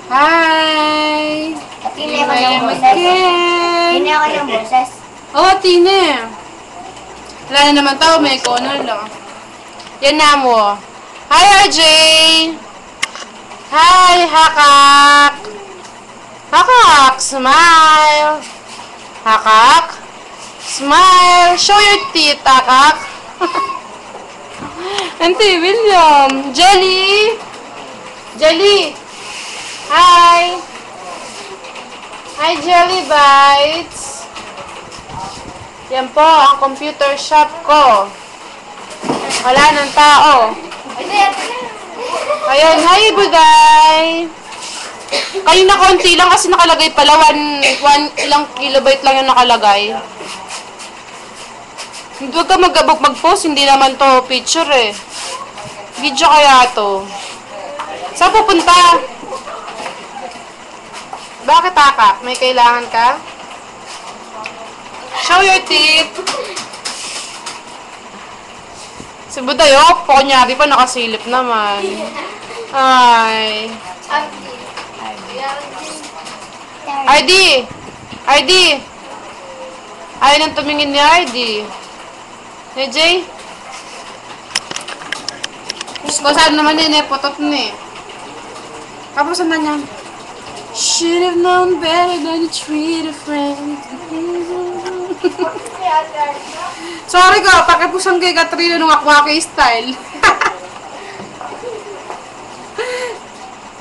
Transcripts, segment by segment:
Hi! Tine ako ng boses. Tine ako ng boses. Oo, Tine. Wala na naman tao, may corner lang. Yan na mo. Hi, RJ! Hi, Hakak! Hakak, smile! Hakak, smile! Show your teeth, Hakak! Auntie William! Jelly! Jelly! Hi! Hi, Jelly Bites! Yan po, ang computer shop ko. Wala ng tao. Ayun, hi, Buday! Kayo na konti lang kasi nakalagay pala. Ilang kilobyte lang yung nakalagay. Huwag ka mag-post, hindi naman to picture eh. Video kaya to. Saan pupunta? Bakit Hakak? May kailangan ka? Show your teeth! Si Budayok, kunyari pa nakasilip naman. Ay. RD! RD! Ayaw nang tumingin ni RD. Ni Jay? Diyos ko, saan naman yun eh, putot na eh. Tapos na niya. Should have known better than to treat a friend. Sorry ko, pakipusang kay Katrina nung akwake style.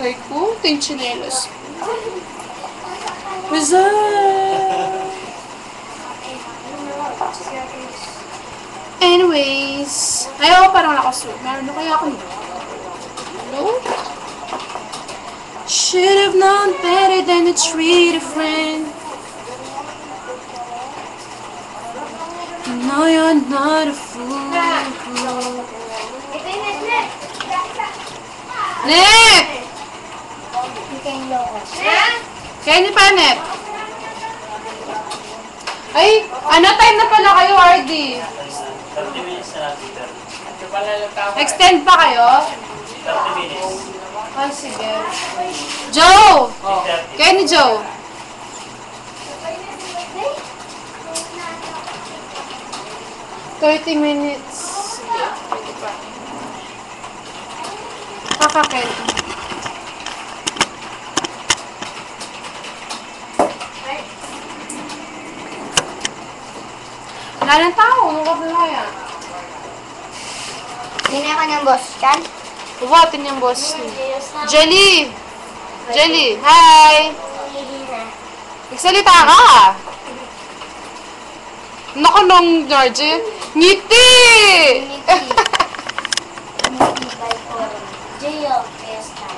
Ay ko, ting chinelos. Anyways, ayaw parang nakasuot. Meron na kaya ako nito. Hello? Should have known better than to treat a friend. No, you're not a fool. Net! Kaya ni Panet? Ay, ano time na pala kayo, RD? 30 minutes na natin. Extend pa kayo? 30 minutes. Oh, sige. Joe! Kaya ni Joe? $30 minutes. Sige, pwede pa. Kakakin. Wala ng tao. Ano ka ba yan? Tine ako ng boss kan. Buwatin yung boss niya. Jelly! Jelly! Hi! Nagsalita ka! Naku nung Georgie. Ngiti! J-O-S-I.